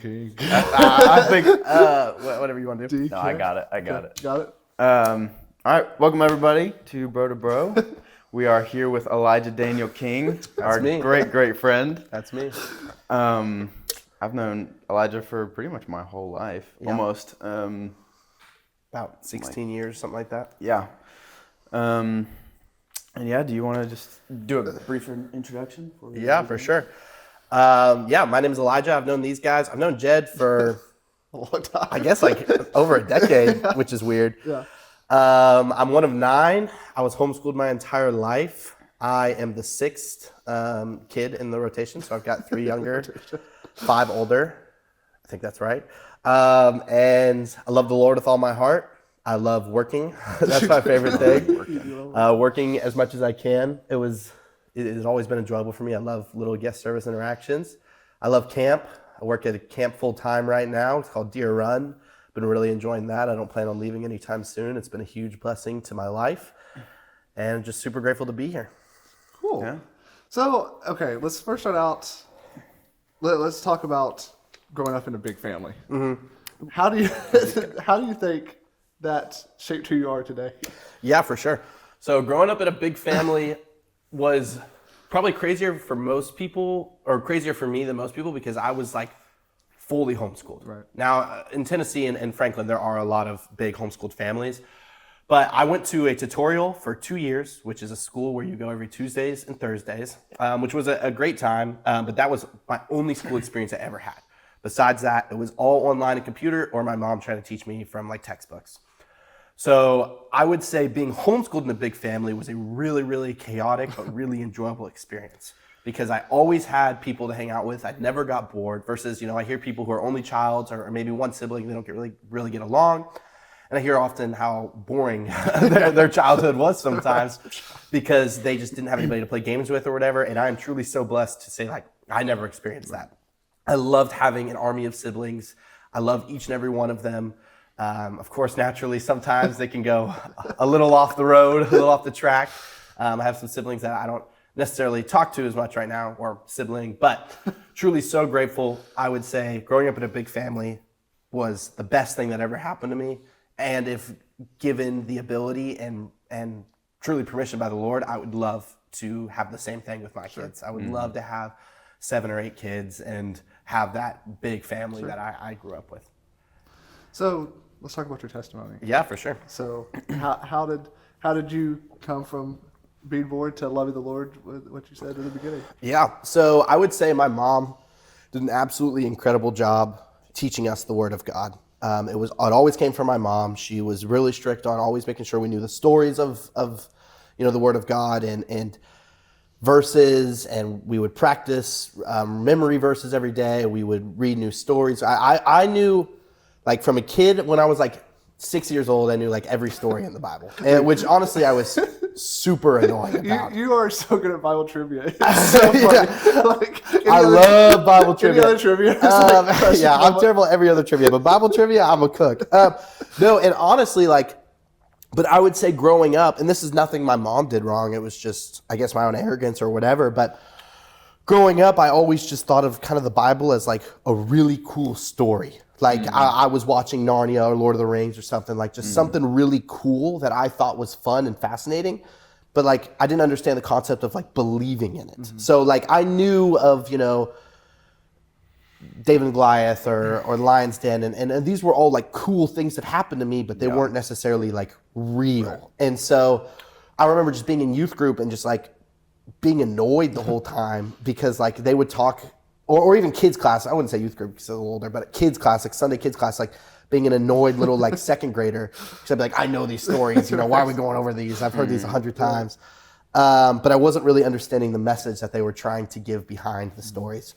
King. I think whatever you want to do. DK. No, I got it. Got it? All right, welcome everybody to Bro to Bro. We are here with Elijah Daniel King, our me. great friend. That's me. I've known Elijah for pretty much my whole life, almost. About 16 years, something like that. Yeah. And yeah, do you want to just do a brief introduction? Yeah, for sure. My name is Elijah. I've known these guys. I've known Jed for A long time. I guess like over a decade, which is weird. Yeah. I'm one of 9. I was homeschooled my entire life. I am the 6th kid in the rotation, so I've got 3 younger, 5 older. I think that's right. And I love the Lord with all my heart. I love working. That's my favorite thing. Working as much as I can. It has always been enjoyable for me. I love little guest service interactions. I love camp. I work at a camp full time right now. It's called Deer Run. Been really enjoying that. I don't plan on leaving anytime soon. It's been a huge blessing to my life, and just super grateful to be here. Cool. Yeah. So, okay, let's first start out. Let's talk about growing up in a big family. Mm-hmm. How do you think that shaped who you are today? Yeah, for sure. So growing up in a big family was probably crazier for most people, or crazier for me than most people, because I was like fully homeschooled. Right. Now in Tennessee and Franklin, there are a lot of big homeschooled families. But I went to a tutorial for 2 years, which is a school where you go every Tuesdays and Thursdays, which was a great time. But that was my only school experience I ever had. Besides that, it was all online and computer, or my mom trying to teach me from like textbooks. So I would say being homeschooled in a big family was a really, really chaotic but really enjoyable experience, because I always had people to hang out with. I never got bored, versus, I hear people who are only childs or maybe one sibling, they don't really get along. And I hear often how boring their childhood was sometimes, because they just didn't have anybody to play games with or whatever. And I am truly so blessed to say, like, I never experienced that. I loved having an army of siblings. I love each and every one of them. Of course, naturally, sometimes they can go a little off the road, a little off the track. I have some siblings that I don't necessarily talk to as much right now, or sibling, but truly so grateful. I would say growing up in a big family was the best thing that ever happened to me. And if given the ability and truly permission by the Lord, I would love to have the same thing with my kids. I would love to have 7 or 8 kids and have that big family that I grew up with. So let's talk about your testimony. Yeah, for sure. So how did you come from being born to loving the Lord, what you said in the beginning? Yeah, so I would say my mom did an absolutely incredible job teaching us the Word of God. It always came from my mom. She was really strict on always making sure we knew the stories of the Word of God and verses, and we would practice memory verses every day. We would read new stories. I knew, like, from a kid, when I was like 6 years old, I knew like every story in the Bible, which honestly I was super annoying about. You are so good at Bible trivia. It's so funny. I love Bible trivia. Any other trivia? I'm terrible at every other trivia, but Bible trivia, I'm a cook. No, and honestly, but I would say growing up, and this is nothing my mom did wrong, it was just, I guess, my own arrogance or whatever, but growing up, I always just thought of kind of the Bible as like a really cool story. Like I was watching Narnia or Lord of the Rings or something, like just something really cool that I thought was fun and fascinating. But like, I didn't understand the concept of like believing in it. So like I knew of, David and Goliath or Lion's Den. And these were all like cool things that happened to me, but they weren't necessarily like real. Right. And so I remember just being in youth group and just like being annoyed the whole time, because like they would talk, or even kids class. I wouldn't say youth group because they're a little older, but kids class, like Sunday kids class, like being an annoyed little like second grader. Because I'd be like, I know these stories, why are we going over these? I've heard these 100 times. But I wasn't really understanding the message that they were trying to give behind the stories.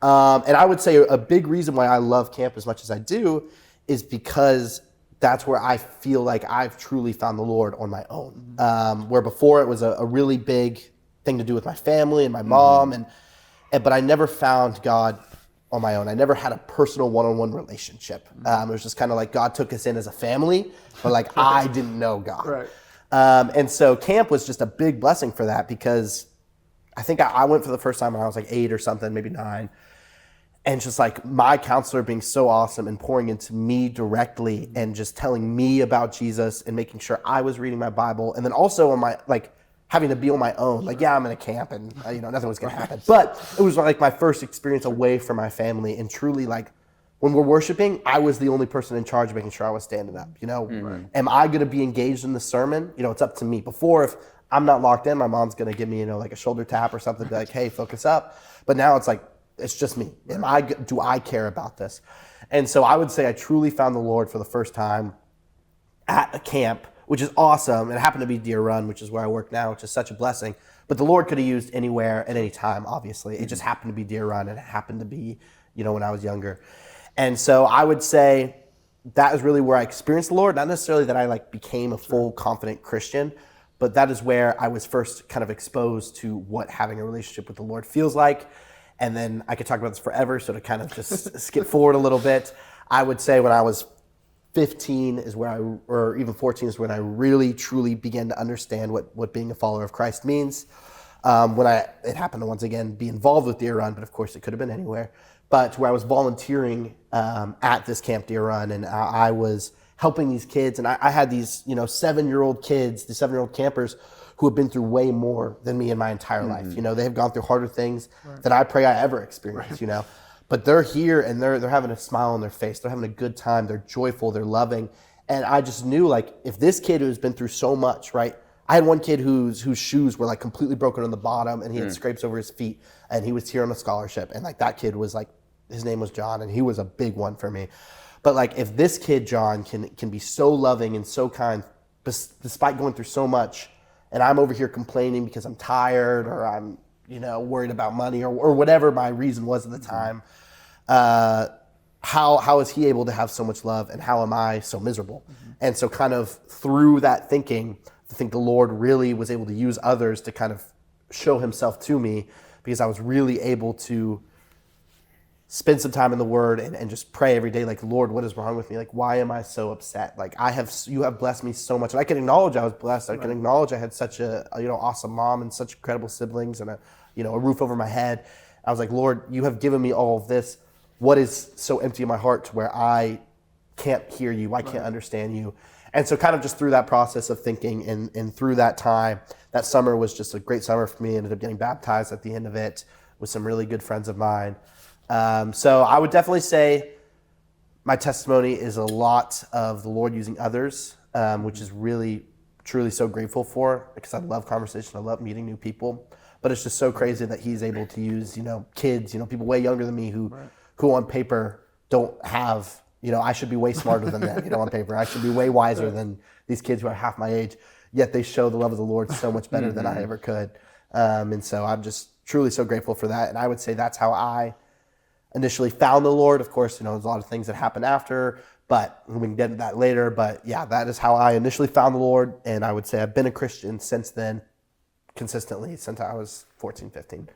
And I would say a big reason why I love camp as much as I do is because that's where I feel like I've truly found the Lord on my own. Where before it was a really big thing to do with my family and my mom, but I never found God on my own. I never had a personal one-on-one relationship. It was just kind of like God took us in as a family, but like I didn't know God. Right. And so camp was just a big blessing for that, because I think I went for the first time when I was like 8 or something, maybe 9. And just like my counselor being so awesome and pouring into me directly and just telling me about Jesus and making sure I was reading my Bible. And then also on my, like, having to be on my own. Like, yeah, I'm in a camp and, nothing was going to happen. But it was like my first experience away from my family. And truly, like, when we're worshiping, I was the only person in charge of making sure I was standing up. Am I going to be engaged in the sermon? It's up to me. Before, if I'm not locked in, my mom's going to give me, like a shoulder tap or something, be like, hey, focus up. But now it's like, it's just me. Do I care about this? And so I would say I truly found the Lord for the first time at a camp, which is awesome. It happened to be Deer Run, which is where I work now, which is such a blessing. But the Lord could have used anywhere at any time, obviously. It just happened to be Deer Run, and it happened to be, when I was younger. And so I would say that is really where I experienced the Lord. Not necessarily that I became a full, confident Christian, but that is where I was first kind of exposed to what having a relationship with the Lord feels like. And then I could talk about this forever, so to kind of just skip forward a little bit, I would say when I was 15 is where or even 14 is when I really, truly began to understand what being a follower of Christ means. It happened to once again be involved with Deer Run, but of course it could have been anywhere. But where I was volunteering at this camp Deer Run, and I was helping these kids, and I had these 7-year-old kids, the 7-year-old campers who have been through way more than me in my entire life. They have gone through harder things than I pray I ever experienced. But they're here and they're having a smile on their face. They're having a good time. They're joyful. They're loving. And I just knew, if this kid who's been through so much, right? I had one kid whose shoes were completely broken on the bottom, and he had scrapes over his feet, and he was here on a scholarship. And that kid was his name was John, and he was a big one for me. But if this kid John can be so loving and so kind, despite going through so much, and I'm over here complaining because I'm tired or I'm worried about money or whatever my reason was at the time, how is he able to have so much love, and how am I so miserable? And so kind of through that thinking, I think the Lord really was able to use others to kind of show himself to me, because I was really able to spend some time in the Word and just pray every day, Lord, what is wrong with me? Why am I so upset? You have blessed me so much. And I can acknowledge I was blessed. I can acknowledge I had such a awesome mom and such incredible siblings and a roof over my head. I was like, Lord, you have given me all of this. What is so empty in my heart to where I can't hear you? I can't understand you. And so kind of just through that process of thinking and through that time, that summer was just a great summer for me. I ended up getting baptized at the end of it with some really good friends of mine. So I would definitely say my testimony is a lot of the Lord using others, which is really, truly so grateful for, because I love conversation. I love meeting new people. But it's just so crazy that he's able to use, kids, people way younger than me who on paper don't have, I should be way smarter than them, on paper. I should be way wiser than these kids who are half my age, yet they show the love of the Lord so much better than I ever could. And so I'm just truly so grateful for that. And I would say that's how I initially found the Lord. Of course, there's a lot of things that happened after, but we can get into that later. But yeah, that is how I initially found the Lord. And I would say I've been a Christian since then, consistently, since I was 14, 15.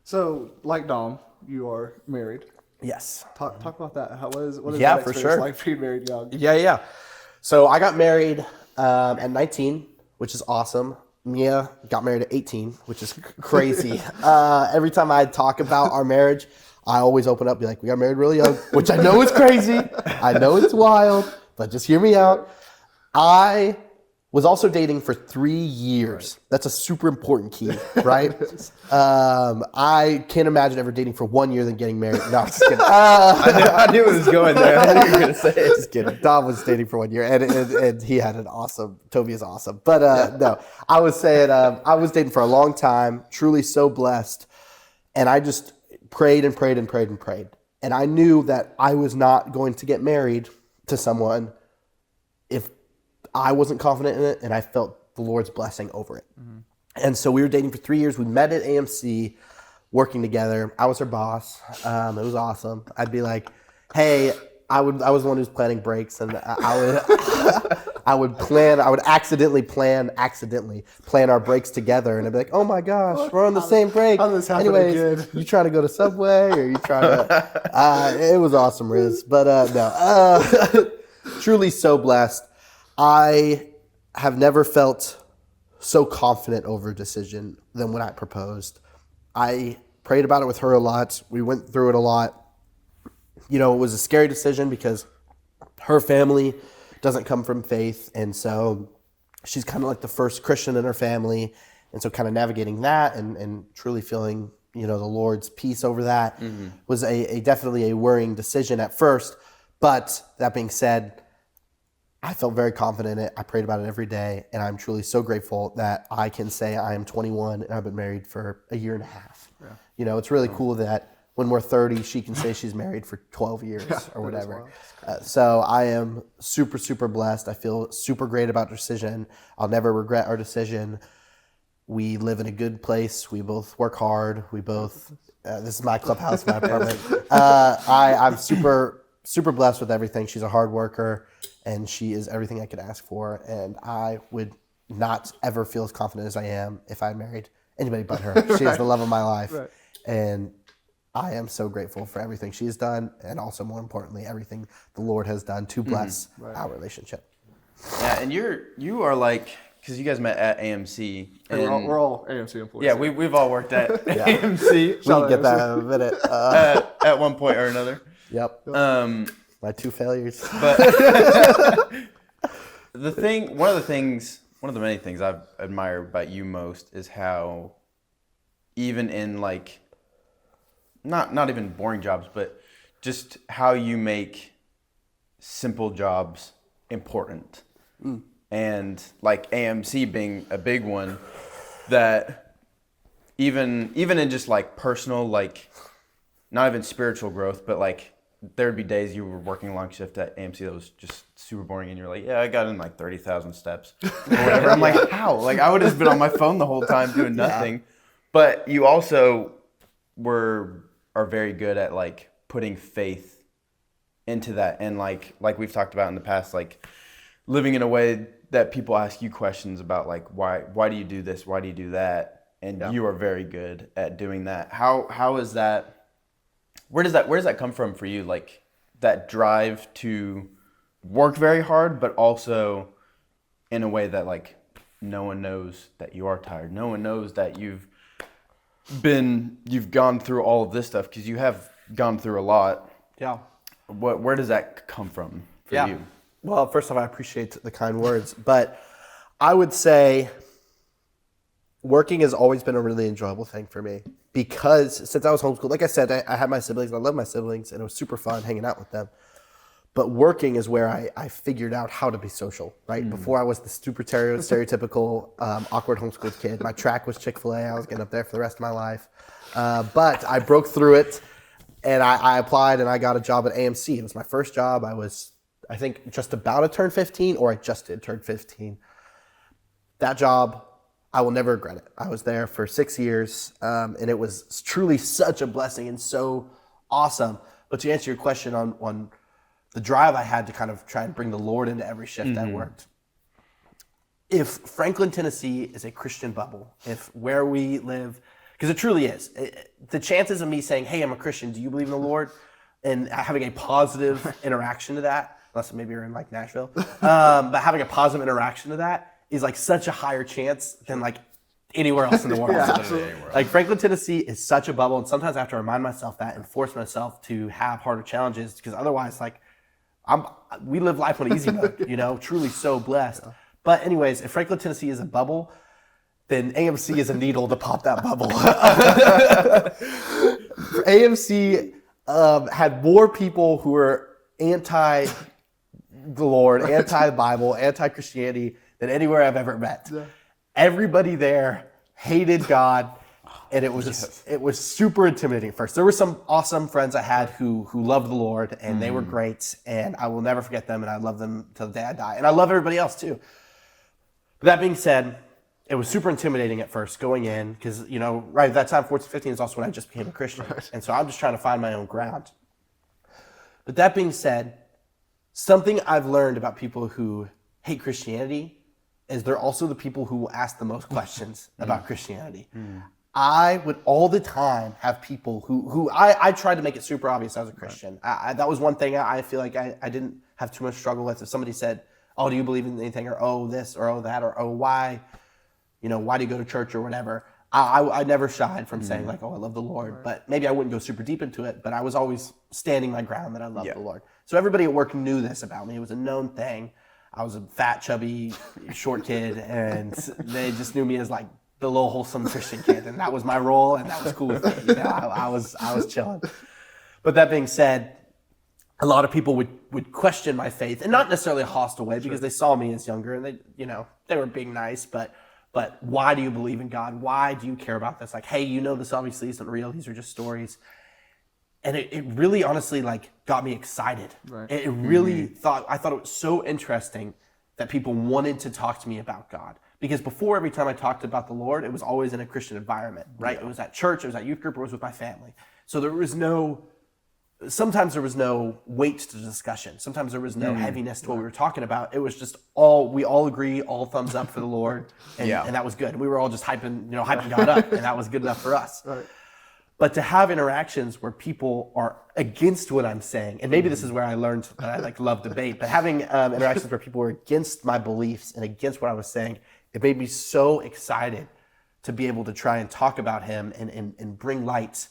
So, like Dom, you are married. Yes. Talk about that. What is Yeah, that for experience sure. like being married young? Yeah. So I got married at 19, which is awesome. Mia got married at 18, which is crazy. Every time I talk about our marriage, I always open up and be like, we got married really young, which I know is crazy. I know it's wild, but just hear me out. I was also dating for 3 years. Right. That's a super important key, right? I can't imagine ever dating for 1 year than getting married. No, I'm just kidding. I knew it was going there. I knew you were going to say it. Just kidding. Dom was dating for 1 year, and he had Toby is awesome. But no, I was saying I was dating for a long time, truly so blessed. And I just prayed and prayed and prayed and prayed. And I knew that I was not going to get married to someone if I wasn't confident in it and I felt the Lord's blessing over it. Mm-hmm. And so we were dating for 3 years. We met at AMC, working together. I was her boss. It was awesome. I'd be like, hey, I was the one who's planning breaks, and I would accidentally plan our breaks together, and I'd be like, oh my gosh, we're on the same break. Anyways, you trying to go to Subway, or you trying to, it was awesome, Riz. But no, truly so blessed. I have never felt so confident over a decision than when I proposed. I prayed about it with her a lot. We went through it a lot. You know, it was a scary decision because her family doesn't come from faith. And so she's kind of like the first Christian in her family. And so kind of navigating that and truly feeling, you know, the Lord's peace over that was a definitely a worrying decision at first. But that being said, I felt very confident in it. I prayed about it every day. And I'm truly so grateful that I can say I am 21 and I've been married for a year and a half. Yeah. You know, it's really cool that when we're 30, she can say she's married for 12 years or whatever. So I am super, super blessed. I feel super great about the decision. I'll never regret our decision. We live in a good place. We both work hard. We both, this is my clubhouse, my apartment. I'm super, super blessed with everything. She's a hard worker and she is everything I could ask for. And I would not ever feel as confident as I am if I married anybody but her. She is the love of my life. Right. And I am so grateful for everything she's done, and also more importantly, everything the Lord has done to bless our relationship. Yeah, and you are like, because you guys met at AMC. And we're all AMC employees. Yeah, we've all worked at AMC. We'll get that in a minute. At one point or another. Yep. My two failures. But one of the many things I've admired about you most is how, even in like, not even boring jobs, but just how you make simple jobs important. And like AMC being a big one, that even in just like personal, like not even spiritual growth, but like there'd be days you were working long shift at AMC that was just super boring and you're like, yeah, I got in like 30,000 steps or whatever. I'm like, how? Like I would have been on my phone the whole time doing nothing. Yeah. But you also are very good at like putting faith into that, and like we've talked about in the past, like living in a way that people ask you questions about, like why do you do this, why do you do that, and you are very good at doing that. How is that? Where does that come from for you? Like that drive to work very hard, but also in a way that like no one knows that you are tired. No one knows that you've gone through all of this stuff, because you have gone through a lot. Yeah. Where does that come from for you? Well, first off, I appreciate the kind words, but I would say working has always been a really enjoyable thing for me, because since I was homeschooled, like I said, I had my siblings, and I love my siblings, and it was super fun hanging out with them. But working is where I figured out how to be social, right? Before I was the super stereotypical awkward homeschooled kid. My track was Chick-fil-A. I was getting up there for the rest of my life. But I broke through it, and I applied, and I got a job at AMC. It was my first job. I was, I think, just about to turn 15, or I just did turn 15. That job, I will never regret it. I was there for 6 years, and it was truly such a blessing and so awesome. But to answer your question on the drive I had to kind of try and bring the Lord into every shift that worked. If Franklin, Tennessee is a Christian bubble, if where we live, because it truly is, the chances of me saying, hey, I'm a Christian, do you believe in the Lord? And having a positive interaction to that, unless maybe you're in like Nashville, but having a positive interaction to that is like such a higher chance than like anywhere else in the world. Like Franklin, Tennessee is such a bubble, and sometimes I have to remind myself that and force myself to have harder challenges, because otherwise, like, we live life on easy mode, you know, truly so blessed. But anyways, if Franklin, Tennessee is a bubble, then AMC is a needle to pop that bubble. AMC had more people who were anti the Lord, anti the Bible, anti Christianity than anywhere I've ever met. Everybody there hated God, and it was super intimidating at first. There were some awesome friends I had who loved the Lord, and they were great, and I will never forget them, and I love them till the day I die. And I love everybody else too. But that being said, it was super intimidating at first going in, because, you know, right at that time, 14, 15 is also when I just became a Christian. Right. And so I'm just trying to find my own ground. But that being said, something I've learned about people who hate Christianity is they're also the people who will ask the most questions about Christianity. I would all the time have people who I tried to make it super obvious I was a Christian. That was one thing I feel like I didn't have too much struggle with. If somebody said, oh, do you believe in anything, or oh, this, or oh, that, or oh, why, you know, why do you go to church or whatever? I never shied from saying like, oh, I love the Lord, but maybe I wouldn't go super deep into it, but I was always standing my ground that I love the Lord. So everybody at work knew this about me. It was a known thing. I was a fat, chubby, short kid, and they just knew me as like the little wholesome Christian kid, and that was my role, and that was cool with me. You know, I was chilling. But that being said, a lot of people would question my faith, and not necessarily a hostile way, because they saw me as younger, and they were being nice, but why do you believe in God? Why do you care about this? Like, hey, this obviously isn't real. These are just stories. And it really honestly like got me excited. Right. It really I thought it was so interesting that people wanted to talk to me about God. Because before, every time I talked about the Lord, it was always in a Christian environment, right? Yeah. It was at church, it was at youth group, or it was with my family. So sometimes there was no weight to the discussion. Sometimes there was no heaviness to what we were talking about. It was just we all agree, all thumbs up for the Lord. And that was good. We were all just hyping God up, and that was good enough for us. Right. But to have interactions where people are against what I'm saying, and maybe this is where I learned that I love debate, but having interactions where people were against my beliefs and against what I was saying, it made me so excited to be able to try and talk about him and bring light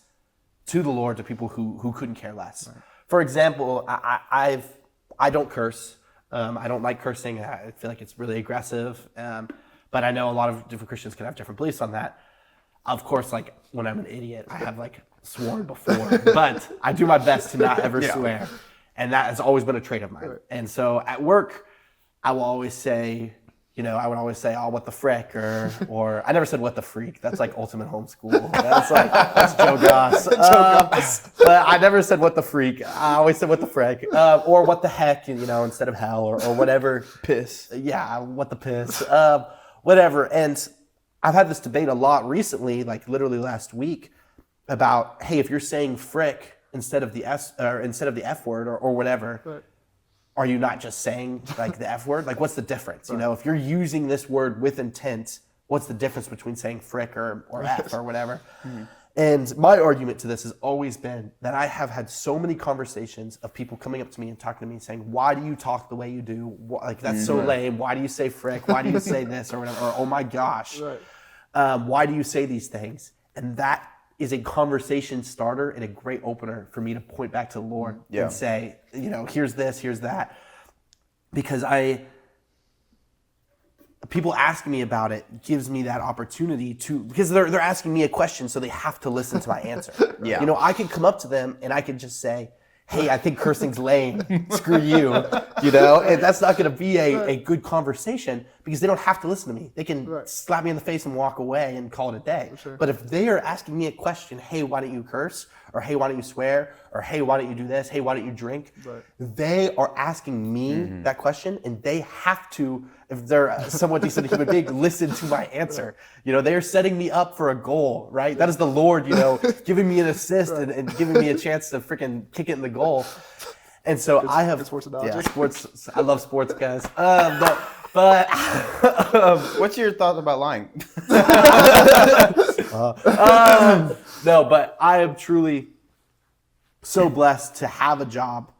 to the Lord to people who couldn't care less. Right. For example, I don't curse. I don't like cursing. I feel like it's really aggressive. But I know a lot of different Christians can have different beliefs on that. Of course, like when I'm an idiot, I have like sworn before, but I do my best to not ever swear. And that has always been a trait of mine. Right. And so at work, I will always say, oh, what the frick, or I never said what the freak. That's like ultimate homeschool. That's Joe Goss. But I never said what the freak. I always said what the frick, or what the heck, instead of hell, or whatever. Piss. Yeah, what the piss. Whatever. And I've had this debate a lot recently, like literally last week, about, hey, if you're saying frick instead of the F word or whatever, right, are you not just saying like the F word? Like, what's the difference? Right. If you're using this word with intent, what's the difference between saying frick or F or whatever? Mm-hmm. And my argument to this has always been that I have had so many conversations of people coming up to me and talking to me saying, why do you talk the way you do? Like, that's so lame. Why do you say frick? Why do you say this or whatever? Or, oh my gosh. Right. Why do you say these things? And that is a conversation starter and a great opener for me to point back to the Lord and say, here's this, here's that. Because people asking me about it gives me that opportunity because they're asking me a question, so they have to listen to my answer. I could come up to them and I could just say, hey, I think cursing's lame. Screw you. And that's not going to be a good conversation because they don't have to listen to me. They can slap me in the face and walk away and call it a day. Sure. But if they are asking me a question, hey, why don't you curse? Or hey, why don't you swear? Or hey, why don't you do this? Hey, why don't you drink? Right. They are asking me that question, and they have to, if they're a somewhat decent human being, listen to my answer. They are setting me up for a goal, right? That is the Lord, giving me an assist and giving me a chance to freaking kick it in the goal. And so I have sports analogy. Yeah, sports. I love sports, guys. But what's your thought about lying? No, but I am truly so blessed to have a job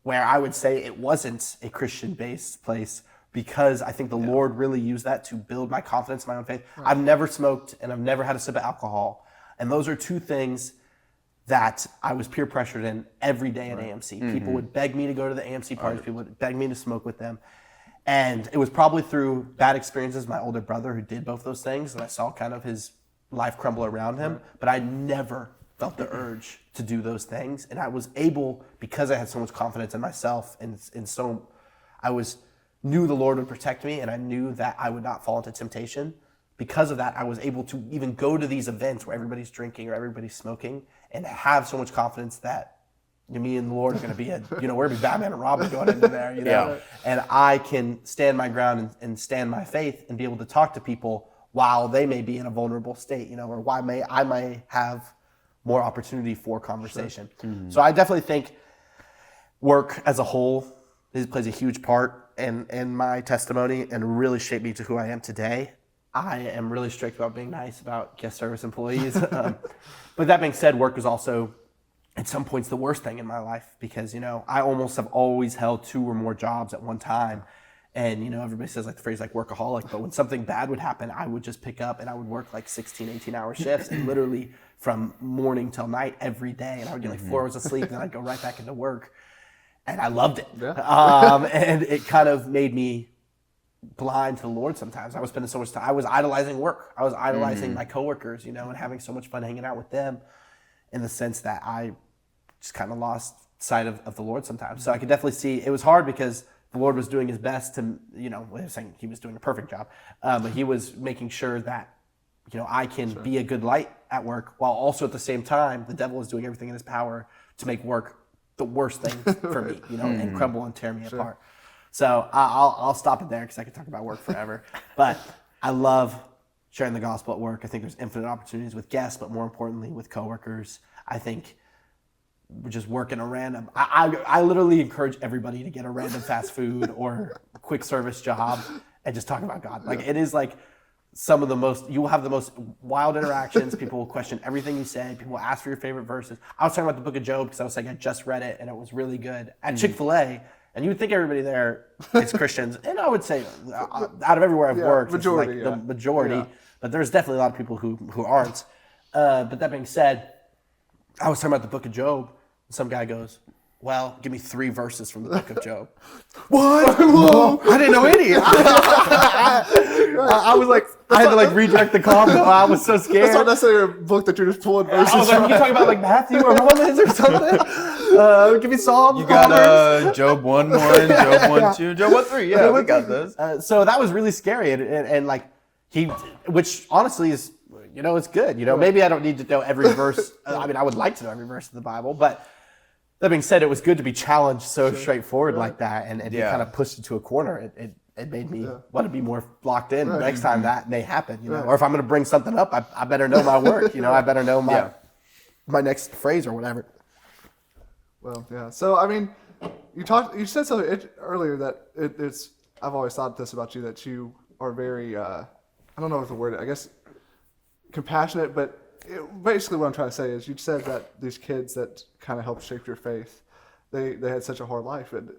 where I would say it wasn't a Christian-based place, because I think the Lord really used that to build my confidence in my own faith. Right. I've never smoked and I've never had a sip of alcohol. And those are two things that I was peer pressured in every day at AMC. Mm-hmm. People would beg me to go to the AMC parties. People would beg me to smoke with them. And it was probably through bad experiences, my older brother who did both those things, and I saw kind of his life crumble around him. Right. But I never felt the urge to do those things. And I was able, because I had so much confidence in myself, and so knew the Lord would protect me, and I knew that I would not fall into temptation. Because of that, I was able to even go to these events where everybody's drinking or everybody's smoking and have so much confidence that me and the Lord are going to be we're going to be Batman and Robin going into there, and I can stand my ground and stand my faith and be able to talk to people while they may be in a vulnerable state, or I may have more opportunity for conversation. Sure. Mm-hmm. So I definitely think work as a whole plays a huge part in my testimony and really shaped me to who I am today. I am really strict about being nice about guest service employees. But that being said, work was also at some points the worst thing in my life because, I almost have always held 2 or more jobs at one time. And, everybody says like the phrase like workaholic, but when something bad would happen, I would just pick up and I would work like 16, 18-hour shifts and literally from morning till night every day. And I would get like 4 hours of sleep and then I'd go right back into work. And I loved it. Yeah. And it kind of made me blind to the Lord sometimes. I was spending so much time. I was idolizing work. I was idolizing my coworkers, and having so much fun hanging out with them, in the sense that I just kind of lost sight of the Lord sometimes. So I could definitely see it was hard because the Lord was doing his best to, I'm saying he was doing a perfect job, but he was making sure that, I can be a good light at work, while also at the same time, the devil is doing everything in his power to make work the worst thing for me, and crumble and tear me apart. So I'll stop it there because I could talk about work forever. But I love sharing the gospel at work. I think there's infinite opportunities with guests, but more importantly with coworkers. I think we're just working a random. I literally encourage everybody to get a random fast food or quick service job and just talk about God. Like it is like some of the most, you will have the most wild interactions. People will question everything you say. People will ask for your favorite verses. I was talking about the book of Job because I was saying I just read it and it was really good at Chick-fil-A. And you would think everybody there is Christians. And I would say out of everywhere I've worked, majority, it's like the majority. Yeah. But there's definitely a lot of people who aren't. But that being said, I was talking about the book of Job. And some guy goes, well, give me 3 verses from the book of Job. What? Whoa. I didn't know any. I was like, I had to like redirect the call. I was so scared. That's not necessarily a book that you're just pulling verses I was like, from. you talking about like Matthew or Romans or something? Give me Psalm. You got Job 1:1, Job 1:2, Job 1:3. Yeah, we got those. So that was really scary. And like which honestly is, it's good. Maybe I don't need to know every verse. I mean, I would like to know every verse of the Bible, but that being said, it was good to be challenged so straightforward like that, and be kind of pushed into a corner. It made me want to be more locked in next time that may happen, Or if I'm going to bring something up, I better know my work, I better know my next phrase or whatever. Well, yeah. So I mean, you said something earlier that it's. I've always thought this about you, that you are very. I don't know what the word. I guess compassionate, but. Basically what I'm trying to say is you said that these kids that kind of helped shape your faith, they had such a hard life, and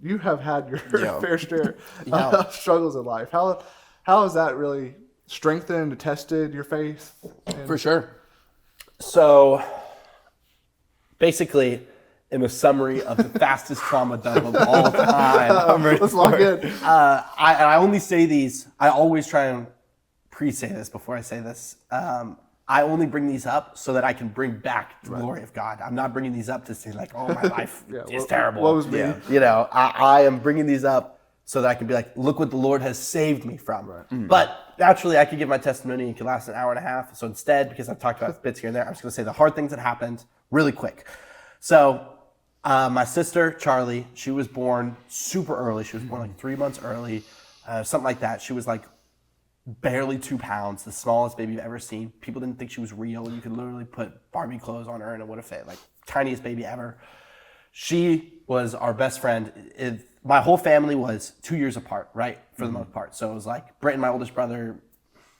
you have had your fair share of struggles in life. How has that really strengthened, tested your faith? For sure. So basically, in a summary of the fastest trauma dump of all time, let's lock in. I only say these. I always try and pre-say this before I say this. I only bring these up so that I can bring back the glory of God. I'm not bringing these up to say like, oh, my life is terrible. What was me? I am bringing these up so that I can be like, look what the Lord has saved me from. Right. But naturally, I could give my testimony and it could last an hour and a half. So instead, because I've talked about bits here and there, I'm just going to say the hard things that happened really quick. So my sister, Charlie, she was born super early. She was born like 3 months early, something like that. She was like barely 2 pounds, the smallest baby you've ever seen. People didn't think she was real. You could literally put Barbie clothes on her and it would have fit. Like, tiniest baby ever. She was our best friend. My whole family was 2 years apart, right? For the most part. So it was like Britton, my oldest brother,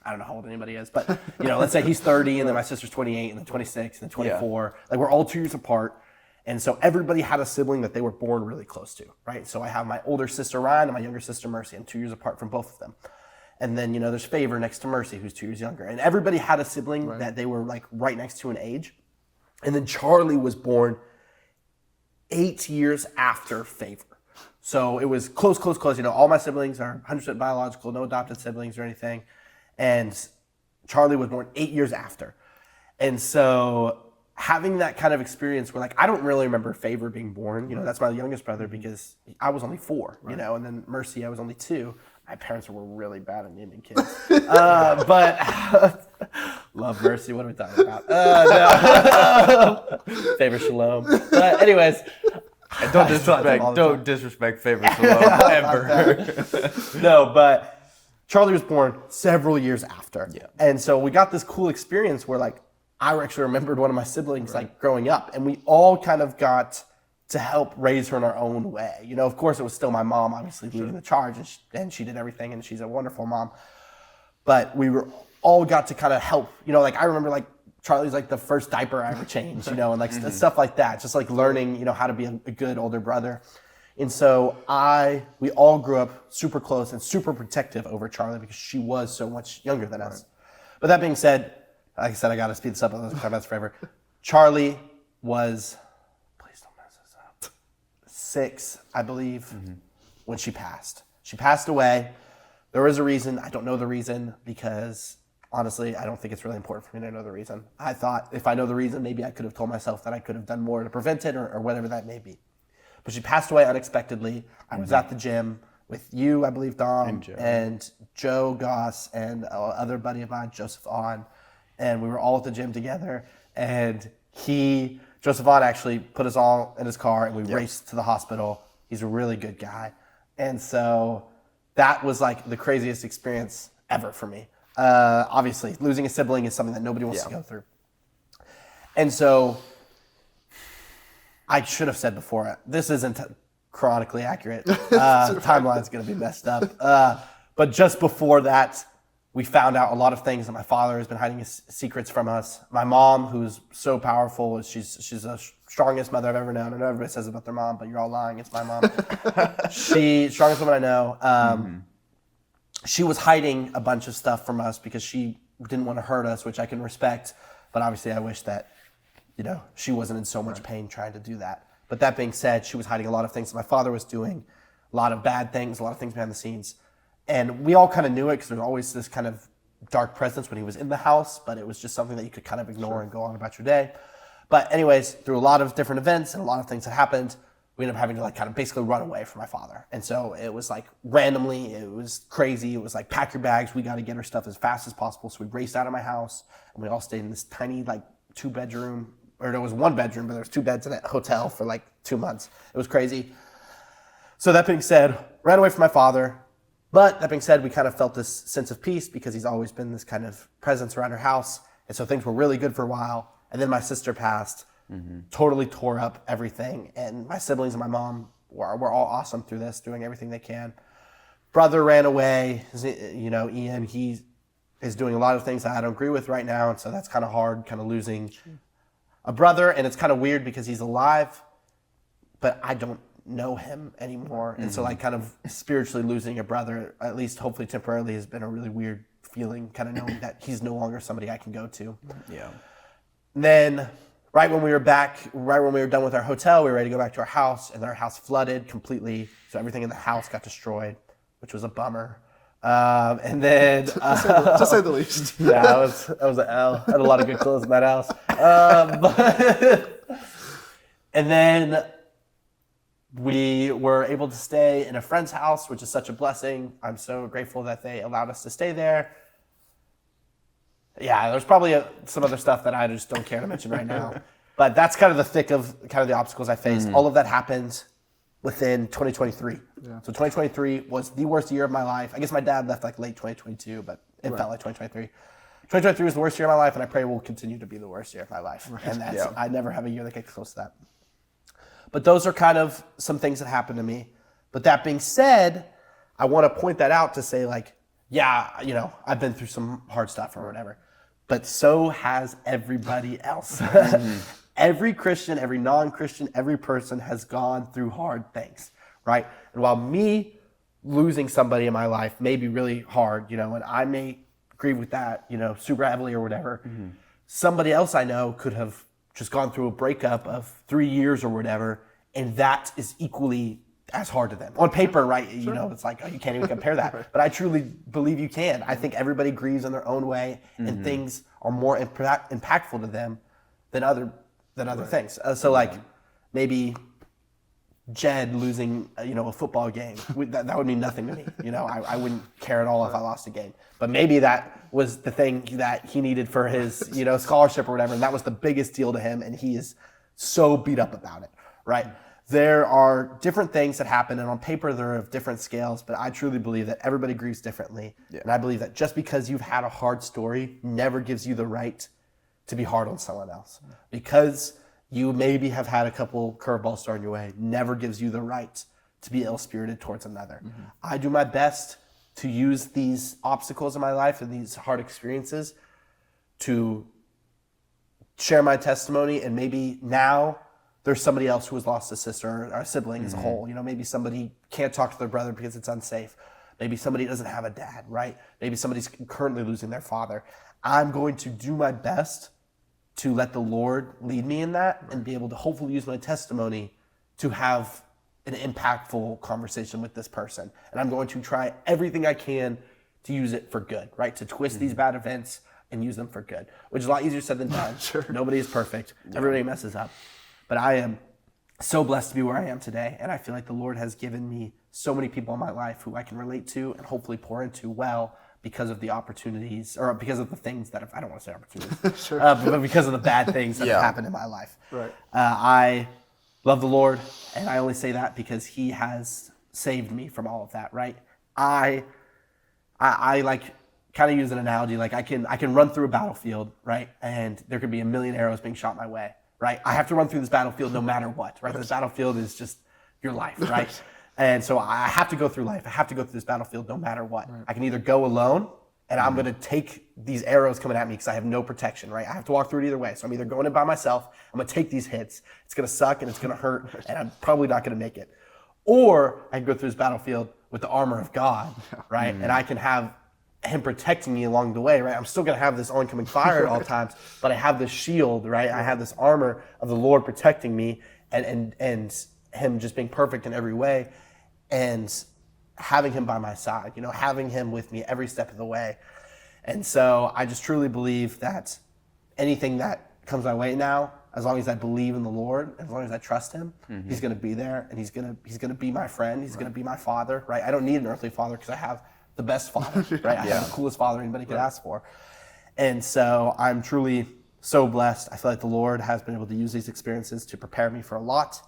I don't know how old anybody is, but let's say he's 30 and then my sister's 28 and then 26 and then 24. Like, we're all 2 years apart. And so everybody had a sibling that they were born really close to, right? So I have my older sister Ryan and my younger sister Mercy. I'm 2 years apart from both of them. And then, there's Favor next to Mercy, who's 2 years younger. And everybody had a sibling that they were like right next to in age. And then Charlie was born 8 years after Favor. So it was close. All my siblings are 100% biological, no adopted siblings or anything. And Charlie was born 8 years after. And so having that kind of experience where, like, I don't really remember Favor being born. That's my youngest brother because I was only 4, and then Mercy, I was only 2. My parents were really bad at naming kids. But love Mercy. What are we talking about? No. Favor Shalom. But anyways. Don't disrespect Favor Shalom ever. No, but Charlie was born several years after. Yeah. And so we got this cool experience where, like, I actually remembered one of my siblings like growing up, and we all kind of got to help raise her in our own way. Of course, it was still my mom, obviously, leading the charge, and she did everything, and she's a wonderful mom. But we were all got to kind of help. Like, I remember, like, Charlie's like the first diaper I ever changed, and like stuff like that. Just like learning, how to be a good older brother. And so we all grew up super close and super protective over Charlie because she was so much younger than us. But that being said, like I said, I got to speed this up. I'm talking about this forever. Charlie was, please don't mess this up, 6, I believe, when she passed. She passed away. There was a reason. I don't know the reason because honestly, I don't think it's really important for me to know the reason. I thought if I know the reason, maybe I could have told myself that I could have done more to prevent it or whatever that may be. But she passed away unexpectedly. I was at the gym with you, I believe, Dom, and Joe Goss, and other buddy of mine, Joseph On. And we were all at the gym together. And Joseph On actually put us all in his car and we raced to the hospital. He's a really good guy. And so that was like the craziest experience ever for me. Obviously, losing a sibling is something that nobody wants to go through. And so I should have said before, this isn't chronically accurate. Timeline's going to be messed up. But just before that, we found out a lot of things that my father has been hiding his secrets from us. My mom, who's so powerful, she's the strongest mother I've ever known. I know everybody says about their mom, but you're all lying. It's my mom. She's strongest woman I know. She was hiding a bunch of stuff from us because she didn't want to hurt us, which I can respect. But obviously I wish that, she wasn't in so much pain trying to do that. But that being said, she was hiding a lot of things that my father was doing, a lot of bad things, a lot of things behind the scenes. And we all kind of knew it because there's always this kind of dark presence when he was in the house, but it was just something that you could kind of ignore and go on about your day. But anyways, through a lot of different events and a lot of things that happened, we ended up having to kind of basically run away from my father. And so it was randomly, it was crazy. It was pack your bags. We got to get our stuff as fast as possible. So we raced out of my house and we all stayed in this tiny 2-bedroom, or there was 1 bedroom, but there was 2 beds in a hotel for 2 months. It was crazy. So that being said, ran away from my father. But that being said, we kind of felt this sense of peace because he's always been this kind of presence around our house. And so things were really good for a while. And then my sister passed, totally tore up everything. And my siblings and my mom were all awesome through this, doing everything they can. Brother ran away. Ian, he is doing a lot of things that I don't agree with right now. And so that's kind of hard, kind of losing a brother. And it's kind of weird because he's alive, but I don't know him anymore. And so kind of spiritually losing a brother, at least hopefully temporarily, has been a really weird feeling, kind of knowing that he's no longer somebody I can go to. Yeah. And then right when we were done with our hotel, we were ready to go back to our house, and our house flooded completely. So everything in the house got destroyed, which was a bummer. And then to say the least. Yeah, that was an L. I had a lot of good clothes in that house. And then we were able to stay in a friend's house, which is such a blessing. I'm so grateful that they allowed us to stay there. Yeah, there's probably some other stuff that I just don't care to mention right now. But that's kind of the thick of kind of the obstacles I faced. All of that happened within 2023. Yeah. So 2023 was the worst year of my life. I guess my dad left late 2022, but it felt like 2023. 2023 was the worst year of my life, and I pray it will continue to be the worst year of my life. Right. And I never have a year that gets close to that. But those are kind of some things that happened to me. But that being said, I want to point that out to say I've been through some hard stuff or whatever, but so has everybody else. Every Christian, every non-Christian, every person has gone through hard things, right? And while me losing somebody in my life may be really hard, and I may grieve with that, super heavily or whatever, somebody else I know could have just gone through a breakup of 3 years or whatever, and that is equally as hard to them. On paper, right? Sure. It's you can't even compare that. But I truly believe you can. I think everybody grieves in their own way, and things are more impactful to them than other things. Maybe Jed losing, a football game, that would mean nothing to me. I wouldn't care at all if I lost a game. But maybe that was the thing that he needed for his, scholarship or whatever, and that was the biggest deal to him, and he is so beat up about it, right? There are different things that happen, and on paper they're of different scales, but I truly believe that everybody grieves differently. Yeah. And I believe that just because you've had a hard story never gives you the right to be hard on someone else. Because you maybe have had a couple curveballs thrown your way never gives you the right to be ill-spirited towards another. I do my best to use these obstacles in my life and these hard experiences to share my testimony, and maybe now there's somebody else who has lost a sister or a sibling as a whole. You know, maybe somebody can't talk to their brother because it's unsafe. Maybe somebody doesn't have a dad, right? Maybe somebody's currently losing their father. I'm going to do my best to let the Lord lead me in that and be able to hopefully use my testimony to have an impactful conversation with this person. And I'm going to try everything I can to use it for good, right? To twist these bad events and use them for good, which is a lot easier said than done. Sure. Nobody is perfect. Everybody messes up. But I am so blessed to be where I am today. And I feel like the Lord has given me so many people in my life who I can relate to and hopefully pour into well because of the opportunities, or because of the things that have, I don't want to say opportunities, Sure. but because of the bad things that have happened in my life. Right. I love the Lord, and I only say that because He has saved me from all of that, right? I like kind of use an analogy, like I can run through a battlefield, right? And there could be a million arrows being shot my way, right? I have to run through this battlefield no matter what, right? This battlefield is just your life, right? And so I have to go through life. I have to go through this battlefield no matter what. Right. I can either go alone, and I'm going to take these arrows coming at me because I have no protection, right? I have to walk through it either way. So I'm either going in by myself, I'm going to take these hits. It's going to suck and it's going to hurt, and I'm probably not going to make it. Or I can go through this battlefield with the armor of God, right? And I can have Him protecting me along the way, right? I'm still going to have this oncoming fire at all times, but I have this shield, right? I have this armor of the Lord protecting me, and Him just being perfect in every way, and having Him by my side, you know, having Him with me every step of the way. And so I just truly believe that anything that comes my way now, as long as I believe in the Lord, as long as I trust Him, He's going to be there, and He's going to be my friend. He's going to be my father, right? I don't need an earthly father because I have the best father, right? I have the coolest father anybody could ask for. And so I'm truly so blessed. I feel like the Lord has been able to use these experiences to prepare me for a lot.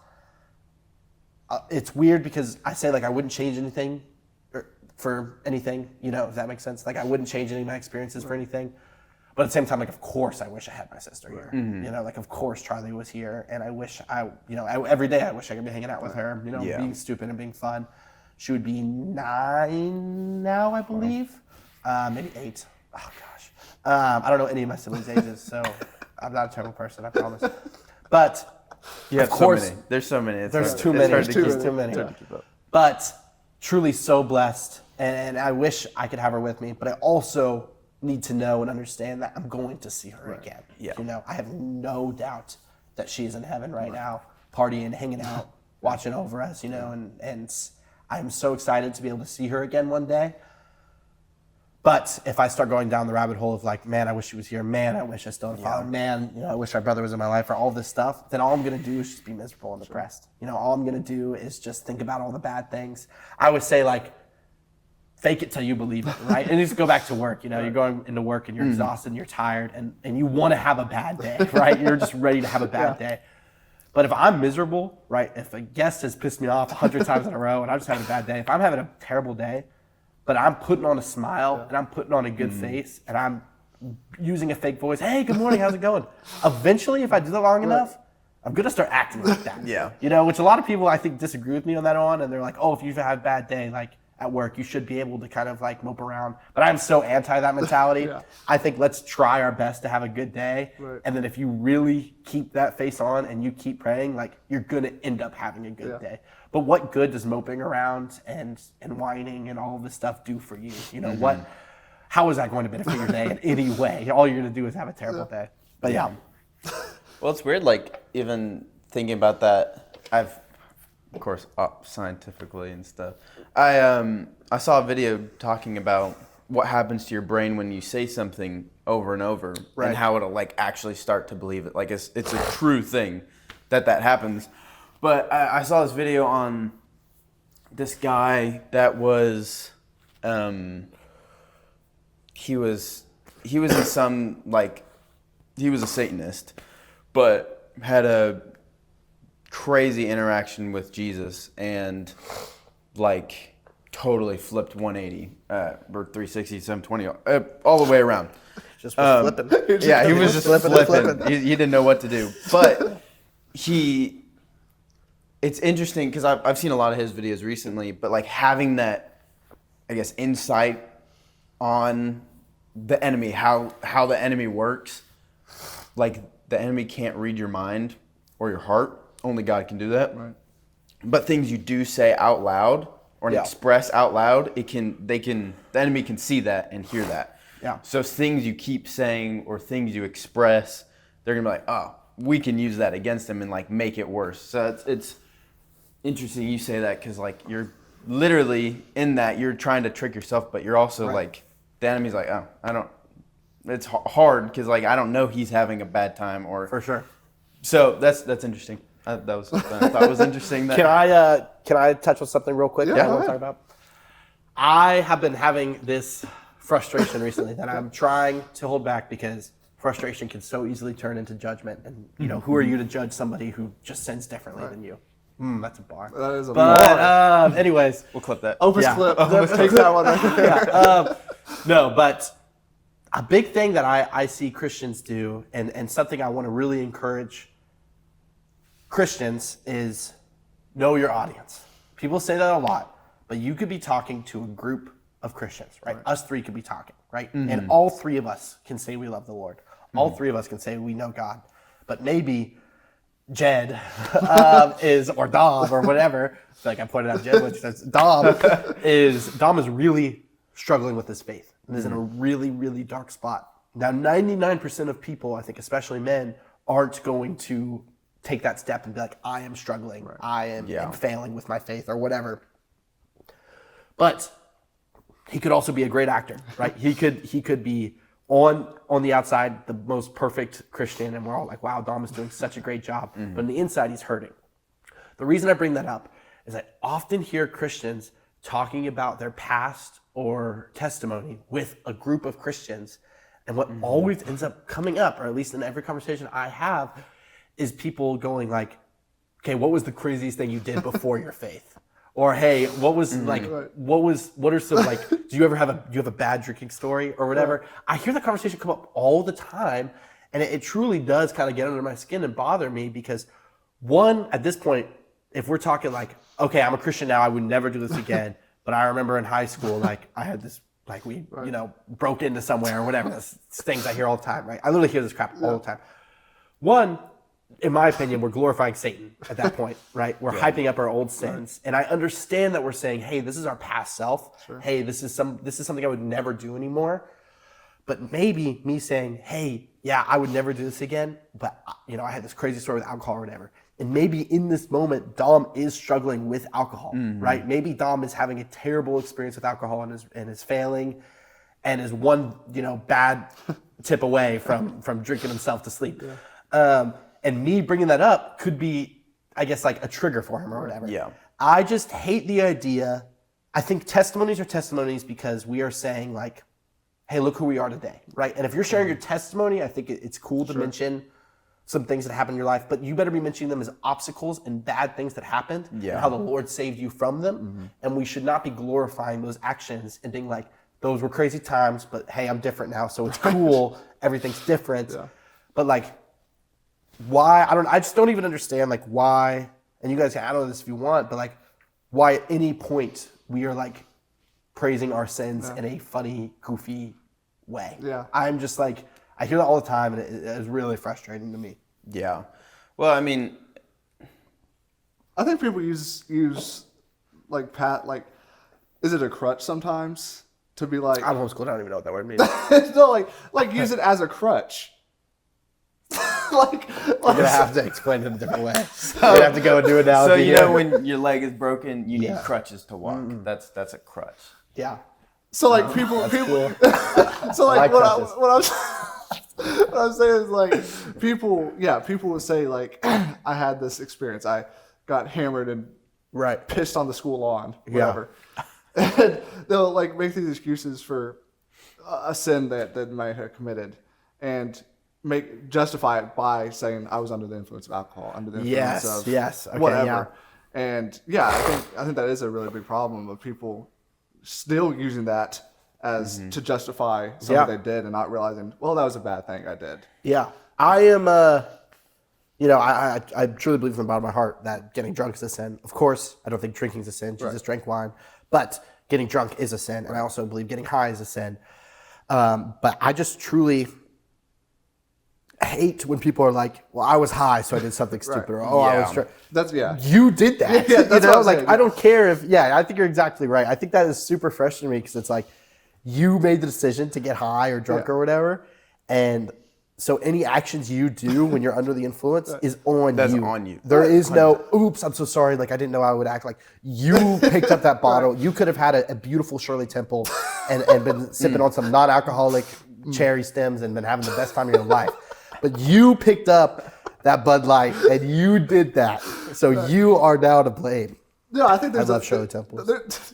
It's weird because I say like I wouldn't change anything for anything, you know, if that makes sense. Like I wouldn't change any of my experiences for anything. But at the same time, like, of course, I wish I had my sister here. You know, like, of course, Charlie was here. And I wish every day I wish I could be hanging out with her, you know, being stupid and being fun. She would be 9 now, I believe. Maybe 8. Oh, gosh. I don't know any of my siblings' ages, so I'm not a terrible person, I promise. But You have of course, so many. There's so many. there's too many. It's hard to There's keep- too many. hard to keep up. But truly so blessed, and I wish I could have her with me. But I also need to know and understand that I'm going to see her again. Yeah. You know, I have no doubt that she's in heaven right now, partying, hanging out, watching over us. You know, and I'm so excited to be able to see her again one day. But if I start going down the rabbit hole of like, man, I wish she was here. Man, I wish I still had a father. Man, you know, I wish my brother was in my life, or all this stuff. Then all I'm gonna do is just be miserable and depressed. You know, all I'm gonna do is just think about all the bad things. I would say like, fake it till you believe it, right? And you just go back to work. You know, you're going into work and you're exhausted and you're tired and you want to have a bad day, right? You're just ready to have a bad day. But if I'm miserable, right? If a guest has pissed me off 100 times in a row and I'm just having a bad day, if I'm having a terrible day, but I'm putting on a smile and I'm putting on a good face and I'm using a fake voice. Hey, good morning. How's it going? Eventually, if I do that long enough, I'm going to start acting like that. Yeah. You know, which a lot of people I think disagree with me on that and they're like, oh, if you've had a bad day, like at work, you should be able to kind of like mope around. But I'm so anti that mentality. I think let's try our best to have a good day. Right. And then if you really keep that face on and you keep praying, like you're going to end up having a good day. But what good does moping around and whining and all of this stuff do for you? You know, how is that going to benefit your day in any way? All you're going to do is have a terrible day. But yeah. Well, it's weird, like, even thinking about that, I've, of course, up scientifically and stuff. I saw a video talking about what happens to your brain when you say something over and over and how it'll, like, actually start to believe it. Like, it's a true thing that happens. But I saw this video on this guy that was, he was in some, like, he was a Satanist, but had a crazy interaction with Jesus and, like, totally flipped 180, or 360, 720, all the way around. Just was flipping. Yeah, he was just flipping. flipping. He didn't know what to do. But it's interesting because I've seen a lot of his videos recently, but like having that, I guess, insight on the enemy, how the enemy works. Like the enemy can't read your mind or your heart only God can do that. Right. But things you do say out loud or express out loud, the enemy can see that and hear that. Yeah. So things you keep saying or things you express, they're gonna be like, oh, we can use that against them and like make it worse. So it's interesting you say that because like you're literally in that you're trying to trick yourself, but you're also like the enemy's like, oh, I don't. It's hard because like I don't know he's having a bad time or For sure. So that's interesting. That was something I thought was interesting. That Can I touch on something real quick? Yeah, that I go want to ahead. talk about. I have been having this frustration recently that I'm trying to hold back because frustration can so easily turn into judgment. And you know, who are you to judge somebody who just sins differently than you? That's a bar. That is a But anyways, we'll clip that. Opus Yeah. clip. Take that one. Right. no, but a big thing that I see Christians do, and something I want to really encourage Christians is know your audience. People say that a lot, but you could be talking to a group of Christians, right? Us three could be talking, right? And all three of us can say we love the Lord. All three of us can say we know God. But maybe Jed or Dom or whatever. It's like I pointed out Jed, which says Dom is really struggling with his faith and is in a really, really dark spot. Now, 99% of people, I think, especially men, aren't going to take that step and be like, I am struggling. I am failing with my faith or whatever. But he could also be a great actor, right? He could be on the outside the most perfect Christian, and we're all like, wow, Dom is doing such a great job. But on the inside, he's hurting. The reason I bring that up is I often hear Christians talking about their past or testimony with a group of Christians. And what always ends up coming up, or at least in every conversation I have, is people going like, okay, what was the craziest thing you did before your faith? Or hey, what was like, what are some like, do you have a bad drinking story or whatever? I hear that conversation come up all the time, and it truly does kind of get under my skin and bother me because one, at this point, if we're talking like, okay, I'm a Christian now, I would never do this again. But I remember in high school, like I had this, like we, broke into somewhere or whatever. That's things I hear all the time, right? I literally hear this crap all the time. One, in my opinion, we're glorifying Satan at that point, right? We're hyping up our old sins. And I understand that we're saying, hey, this is our past self. Sure. Hey, this is something I would never do anymore. But maybe me saying, hey, yeah, I would never do this again, but I had this crazy story with alcohol or whatever. And maybe in this moment, Dom is struggling with alcohol, right? Maybe Dom is having a terrible experience with alcohol and is failing and is one, bad tip away from drinking himself to sleep. Yeah. And me bringing that up could be, I guess, like a trigger for him or whatever. Yeah. I just hate the idea. I think testimonies are testimonies because we are saying like, hey, look who we are today, right? And if you're sharing your testimony, I think it's cool to mention some things that happened in your life, but you better be mentioning them as obstacles and bad things that happened and how the Lord saved you from them. And we should not be glorifying those actions and being like, those were crazy times, but hey, I'm different now, so it's cool. Everything's different. Yeah. But like, why? I just don't even understand like why, and you guys can add on this if you want, but like why at any point we are like praising our sins in a funny, goofy way. Yeah. I'm just like, I hear that all the time, and it is really frustrating to me. Yeah. Well, I mean, I think people use like is it a crutch sometimes to be like? I'm homeschooled. I don't even know what that word means. No, like use it as a crutch. You're gonna have to explain it in a different way. You're gonna have to go and do it now. So when your leg is broken, you need crutches to walk. That's a crutch. Yeah. So like people. Cool. So like what I'm saying is like people would say like I had this experience. I got hammered and pissed on the school lawn, whatever. Yeah. And they'll like make these excuses for a sin that they might have committed and justify it by saying I was under the influence of alcohol, under the influence of whatever. Yeah. And I think that is a really big problem of people still using that as to justify something they did and not realizing, well, that was a bad thing I did. Yeah. I am I truly believe from the bottom of my heart that getting drunk is a sin. Of course, I don't think drinking is a sin. Jesus drank wine. But getting drunk is a sin. And I also believe getting high is a sin. But I just truly hate when people are like, well, I was high, so I did something stupid. Or, oh, I was drunk. That's You did that. Yeah, that's what I'm like, saying. I don't care if, I think you're exactly right. I think that is super fresh to me because it's like, you made the decision to get high or drunk or whatever. And so any actions you do when you're under the influence is on That's you. on you. There is no, oops, I'm so sorry. Like, I didn't know I would act like you picked up that bottle. You could have had a beautiful Shirley Temple and been sipping on some non-alcoholic cherry stems and been having the best time of your life. But you picked up that Bud Light and you did that. So you are now to blame. No, I think there's I love Shirley Temples.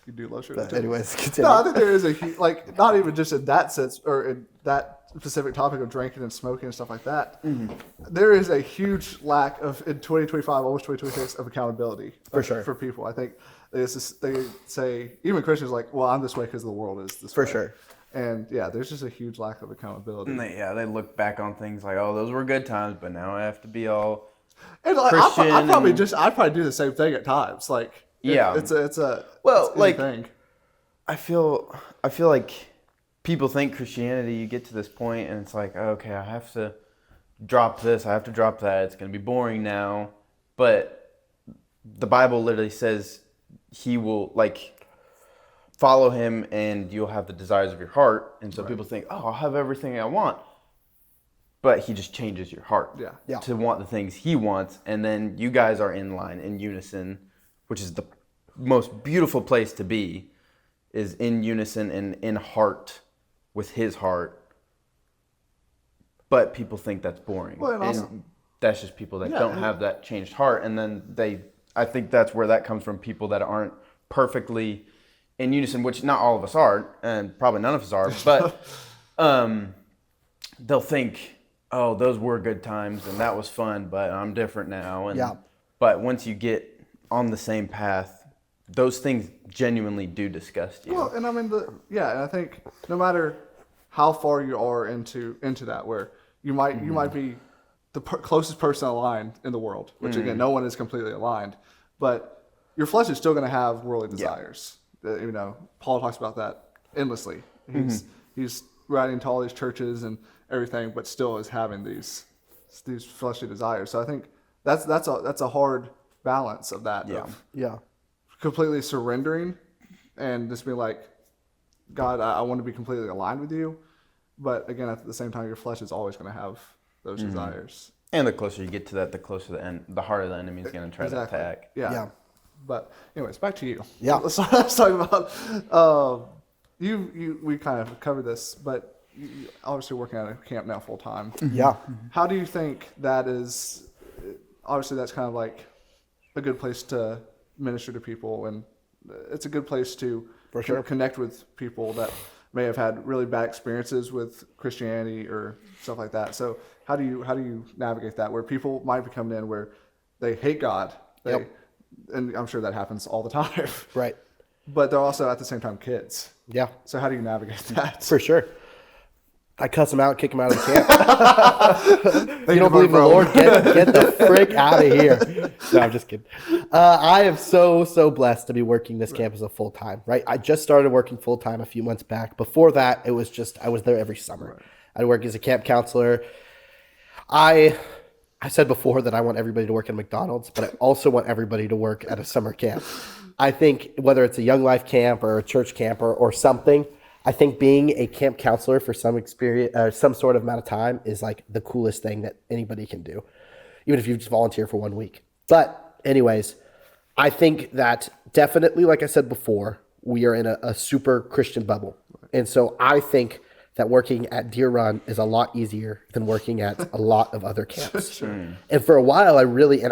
You do love Shirley Temples. Anyways, continue. No, I think there is like, not even just in that sense or in that specific topic of drinking and smoking and stuff like that. There is a huge lack of, in 2025, almost 2026, of accountability. For sure. For people. I think they say, even Christians like, well, I'm this way because the world is this way. For sure. And yeah, there's just a huge lack of accountability. And they look back on things like, oh, those were good times, but now I have to be all And like, Christian. I probably do the same thing at times. Like, it's a thing. I feel like people think Christianity, you get to this point and it's like, okay, I have to drop this, I have to drop that, it's going to be boring now. But the Bible literally says he will, like, follow him and you'll have the desires of your heart. And so people think, oh, I'll have everything I want. But he just changes your heart to want the things he wants. And then you guys are in line, in unison, which is the most beautiful place to be, is in unison and in heart with his heart. But people think that's boring. Well, and also, and that's just people that don't have that changed heart. And then I think that's where that comes from, people that aren't perfectly in unison, which not all of us are, and probably none of us are, but they'll think, oh, those were good times and that was fun, but I'm different now. And but once you get on the same path, those things genuinely do disgust you. Well, and I mean, and I think no matter how far you are into that, where you might be the closest person aligned in the world, which again, no one is completely aligned, but your flesh is still going to have worldly desires. You know, Paul talks about that endlessly. He's writing to all these churches and everything, but still is having these fleshly desires. So I think that's a hard balance of that. Of completely surrendering and just being like, God, I want to be completely aligned with you. But again, at the same time, your flesh is always going to have those desires. And the closer you get to that, the closer the harder the enemy is going to try to attack. Yeah. But anyways, back to you. Yeah. Let's talk about we kind of covered this, but you obviously working at a camp now full time. Yeah. How do you think that is? Obviously, that's kind of like a good place to minister to people, and it's a good place to connect with people that may have had really bad experiences with Christianity or stuff like that. So how do you navigate that, where people might be coming in where they hate God, and I'm sure that happens all the time, right? But they're also at the same time kids. Yeah. So how do you navigate that? For sure. I cuss them out, kick them out of the camp. You don't believe the Lord? Get the frick out of here. No, I'm just kidding. I am so blessed to be working this campus a full time. Right, I just started working full time a few months back. Before that, it was just I was there every summer. Right. I'd work as a camp counselor. I said before that I want everybody to work at McDonald's, but I also want everybody to work at a summer camp. I think whether it's a Young Life camp or a church camp or something, I think being a camp counselor for some experience, some sort of amount of time is like the coolest thing that anybody can do, even if you just volunteer for 1 week. But anyways, I think that definitely, like I said before, we are in a super Christian bubble. And so I think that working at Deer Run is a lot easier than working at a lot of other camps. Sure. And for a while, I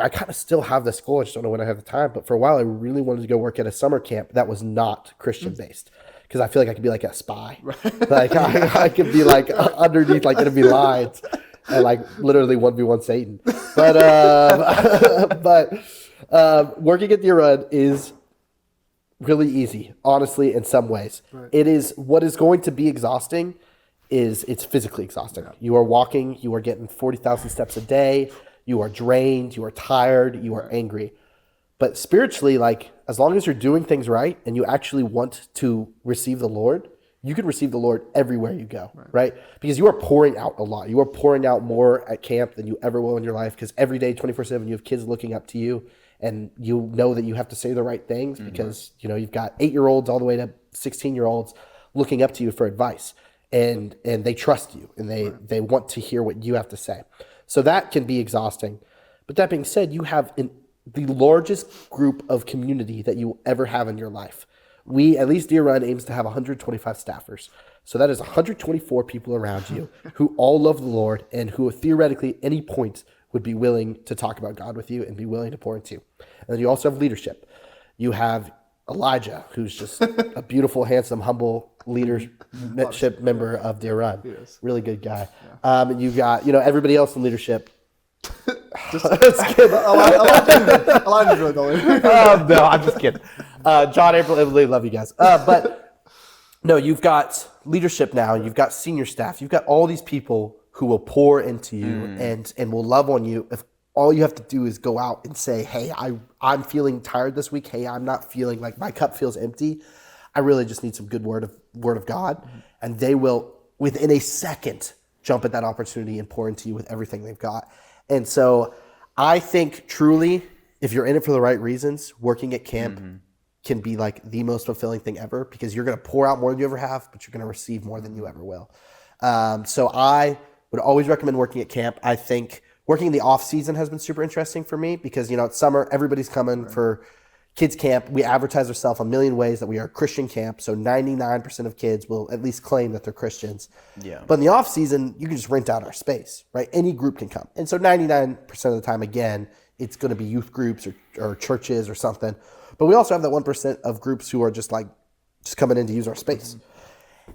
kind of still have this goal. I just don't know when I have the time. But for a while, I really wanted to go work at a summer camp that was not Christian based. Because I feel like I could be like a spy. Right. Like I could be like underneath like enemy lines and like literally 1v1 Satan. But working at Deer Run is really easy, honestly, in some ways. Right. It is what is going to be exhausting is it's physically exhausting. Yeah. You are walking, you are getting 40,000 steps a day, you are drained, you are tired, you are angry. But spiritually, like as long as you're doing things right and you actually want to receive the Lord, you can receive the Lord everywhere you go, right? Because you are pouring out a lot. You are pouring out more at camp than you ever will in your life, because every day, 24/7, you have kids looking up to you, and you know that you have to say the right things because, you've got 8-year-olds all the way to 16-year-olds looking up to you for advice, and they trust you, and they want to hear what you have to say. So that can be exhausting. But that being said, you have the largest group of community that you will ever have in your life. We, at least Deer Run, aims to have 125 staffers. So that is 124 people around you who all love the Lord and who theoretically at any point would be willing to talk about God with you and be willing to pour into you. And then you also have leadership. You have Elijah, who's just a beautiful, handsome, humble leadership member of Deer Run. Really good guy. And you've got, everybody else in leadership. Elijah's really the leader. No, I'm just kidding. John, April, Emily, love you guys. But no, you've got leadership now. You've got senior staff. You've got all these people who will pour into you and will love on you. If all you have to do is go out and say, hey, I'm feeling tired this week. Hey, I'm not feeling like my cup feels empty. I really just need some good word of God. And they will, within a second, jump at that opportunity and pour into you with everything they've got. And so I think truly, if you're in it for the right reasons, working at camp can be like the most fulfilling thing ever, because you're going to pour out more than you ever have, but you're going to receive more than you ever will. So I would always recommend working at camp. I think working in the off season has been super interesting for me because, it's summer, everybody's coming for kids camp. We advertise ourselves a million ways that we are a Christian camp. So 99% of kids will at least claim that they're Christians. Yeah. But in the off season, you can just rent out our space, right? Any group can come. And so 99% of the time, again, it's going to be youth groups or churches or something. But we also have that 1% of groups who are just coming in to use our space.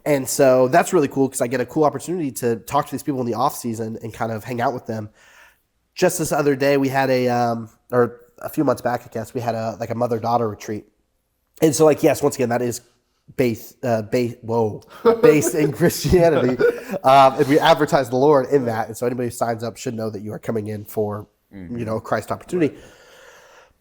And so that's really cool because I get a cool opportunity to talk to these people in the off season and kind of hang out with them. Just this other day, we had or a few months back, I guess, we had a mother-daughter retreat. And so yes, once again, that is based in Christianity. And we advertise the Lord in that. And so anybody who signs up should know that you are coming in for, a Christ opportunity.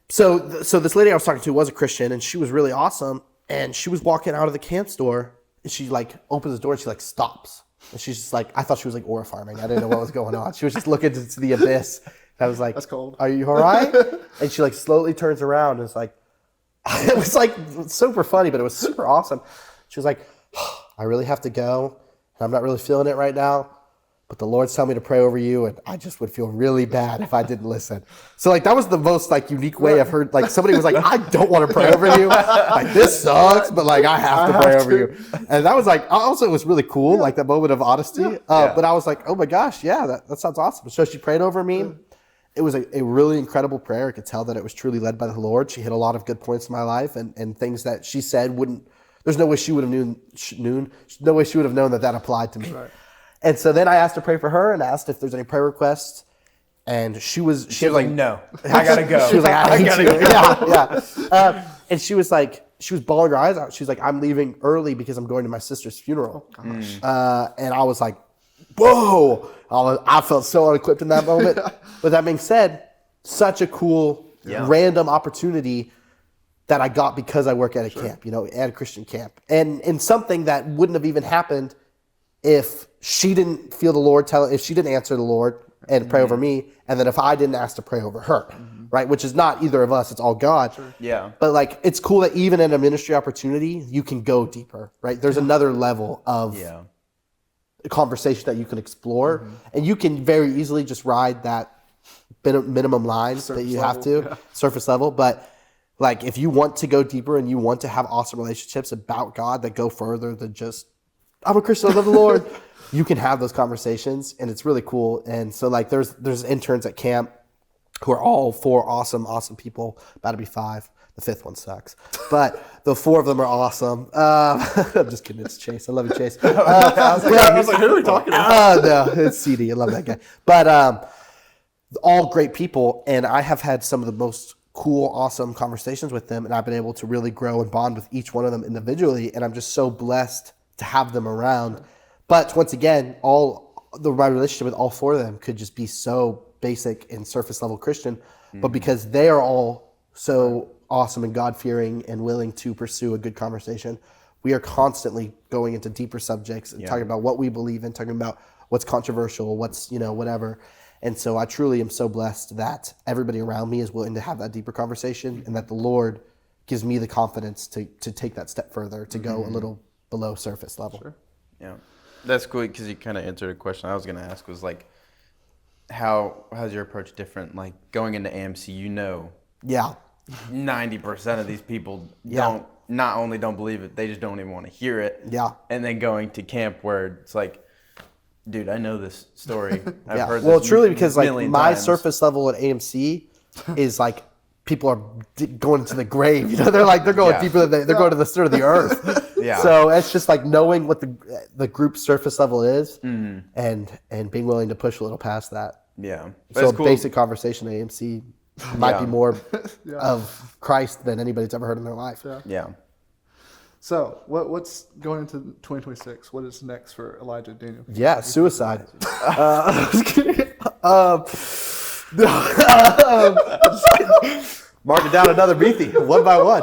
So this lady I was talking to was a Christian, and she was really awesome. And she was walking out of the camp store, and she opens the door and she stops. And she's just I thought she was aura farming. I didn't know what was going on. She was just looking into the abyss. And I was like, that's cold. Are you all right? And she slowly turns around and it was super funny, but it was super awesome. She was like, I really have to go. And I'm not really feeling it right now. But the Lord's telling me to pray over you, and I just would feel really bad if I didn't listen. So that was the most unique way I've heard. Somebody was I don't want to pray over you. This sucks, but I have to pray over you. And that was also it was really cool, that moment of honesty. But I was oh my gosh, yeah, that sounds awesome. So she prayed over me. It was a really incredible prayer. I could tell that it was truly led by the Lord. She hit a lot of good points in my life and things that she said there's no way she would have no way she would have known that applied to me. Right. And so then I asked to pray for her and asked if there's any prayer requests. And she was like, no, I gotta go. She was like, I gotta go. Yeah. And she was she was bawling her eyes out. She was I'm leaving early because I'm going to my sister's funeral. Oh, gosh. And I was like, whoa. I felt so unequipped in that moment. But that being said, such a cool random opportunity that I got because I work at a camp, at a Christian camp. And something that wouldn't have even happened if she didn't feel the Lord if she didn't answer the Lord and pray over me, and then if I didn't ask to pray over her, right? Which is not either of us, it's all God. Sure. Yeah. But it's cool that even in a ministry opportunity, you can go deeper, right? There's another level of conversation that you can explore, and you can very easily just ride that minimum line that you have to, surface level. But if you want to go deeper and you want to have awesome relationships about God that go further than just, I'm a Christian, I love the Lord, you can have those conversations, and it's really cool. And so there's interns at camp who are all 4 awesome people, about to be 5. The 5th one sucks, but the 4 of them are awesome. I'm just kidding. It's Chase. I love you, Chase. I was like, who are we talking about? No, it's CD. I love that guy. But all great people, and I have had some of the most cool, awesome conversations with them, and I've been able to really grow and bond with each one of them individually, and I'm just so blessed to have them around. But once again, my relationship with all 4 of them could just be so basic and surface level Christian, but because they are all so awesome and God-fearing and willing to pursue a good conversation, we are constantly going into deeper subjects and talking about what we believe in, talking about what's controversial, what's, whatever. And so I truly am so blessed that everybody around me is willing to have that deeper conversation, and that the Lord gives me the confidence to take that step further, to go a little below surface level. Sure. Yeah, that's cool because you kind of answered a question I was going to ask. Was like, how's your approach different? Like going into AMC, Yeah. 90% of these people not only don't believe it, they just don't even want to hear it. Yeah. And then going to camp where it's like, dude, I know this story. I've heard Well, this truly, because like million my times. surface level at AMC is like people are going to the grave. They're going deeper than they're going to the center of the earth. Yeah. So it's just like knowing what the group surface level is, and being willing to push a little past that. Yeah. So a basic conversation at AMC might be more of Christ than anybody's ever heard in their life. Yeah. So what's going into 2026? What is next for Elijah Daniel? Yeah, suicide. Marking down another Miethe, one by one.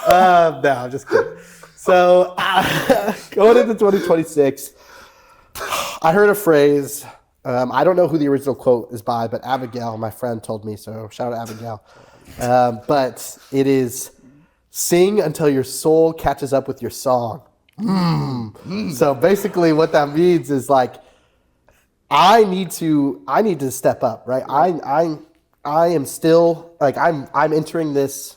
No, I'm just kidding. So going into 2026, I heard a phrase. I don't know who the original quote is by, but Abigail, my friend, told me. So shout out Abigail. But it is, sing until your soul catches up with your song. So basically what that means is like, I need to step up, right? I am still like, I'm entering this,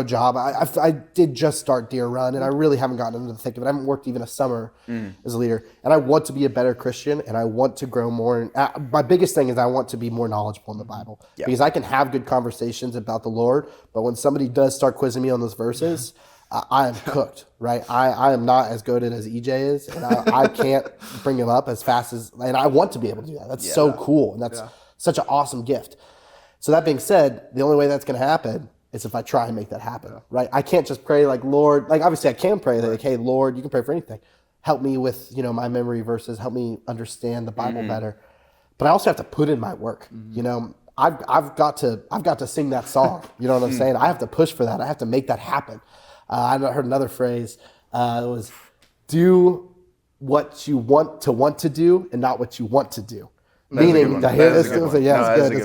job. I did just start Deer Run, and I really haven't gotten into the thick of it. I haven't worked even a summer as a leader, and I want to be a better Christian, and I want to grow more. My biggest thing is I want to be more knowledgeable in the Bible, because I can have good conversations about the Lord, but when somebody does start quizzing me on those verses, I am cooked, right? I am not as goated as EJ is, and I can't bring him up as fast as, and I want to be able to do that. That's so cool, and that's such an awesome gift. So that being said, the only way that's going to happen is if I try and make that happen, right? I can't just pray like, Lord, like obviously I can pray like, hey, Lord, you can pray for anything. Help me with, my memory verses, help me understand the Bible better. But I also have to put in my work, I've got to sing that song. You know what I'm saying? I have to push for that. I have to make that happen. I heard another phrase, it was, do what you want to do and not what you want to do. Meaning, that's it's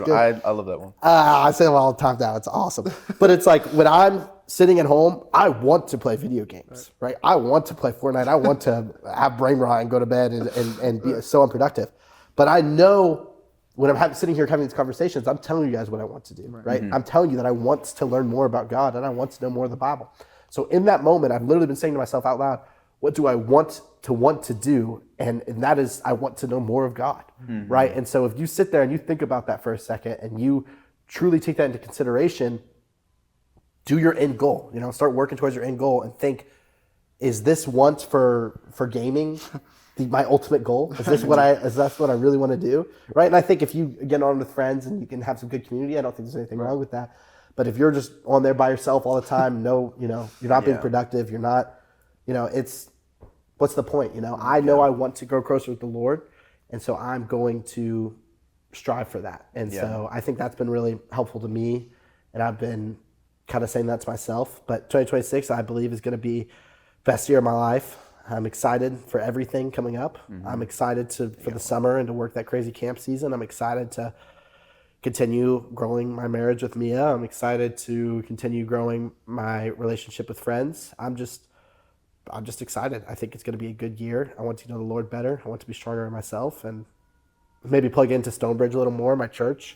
good. I love that one. I say it all the time now. It's awesome. But it's like when I'm sitting at home, I want to play video games, right? I want to play Fortnite. I want to have brain rot and go to bed and be so unproductive. But I know when I'm sitting here having these conversations, I'm telling you guys what I want to do, right? I'm telling you that I want to learn more about God and I want to know more of the Bible. So in that moment, I've literally been saying to myself out loud, what do I want to do? And that is, I want to know more of God, right? And so if you sit there and you think about that for a second and you truly take that into consideration, do your end goal, start working towards your end goal and think, is this want for gaming my ultimate goal? Is this what I really want to do, right? And I think if you get on with friends and you can have some good community, I don't think there's anything wrong with that. But if you're just on there by yourself all the time, you're not being productive, you're not, it's, what's the point? I know I want to grow closer with the Lord, and so I'm going to strive for that. And so I think that's been really helpful to me, and I've been kind of saying that to myself. But 2026, I believe, is going to be best year of my life. I'm excited for everything coming up. I'm excited for the summer and to work that crazy camp season. I'm excited to continue growing my marriage with Mia. I'm excited to continue growing my relationship with friends. I'm just excited. I think it's going to be a good year. I want to know the Lord better. I want to be stronger in myself and maybe plug into Stonebridge a little more, my church.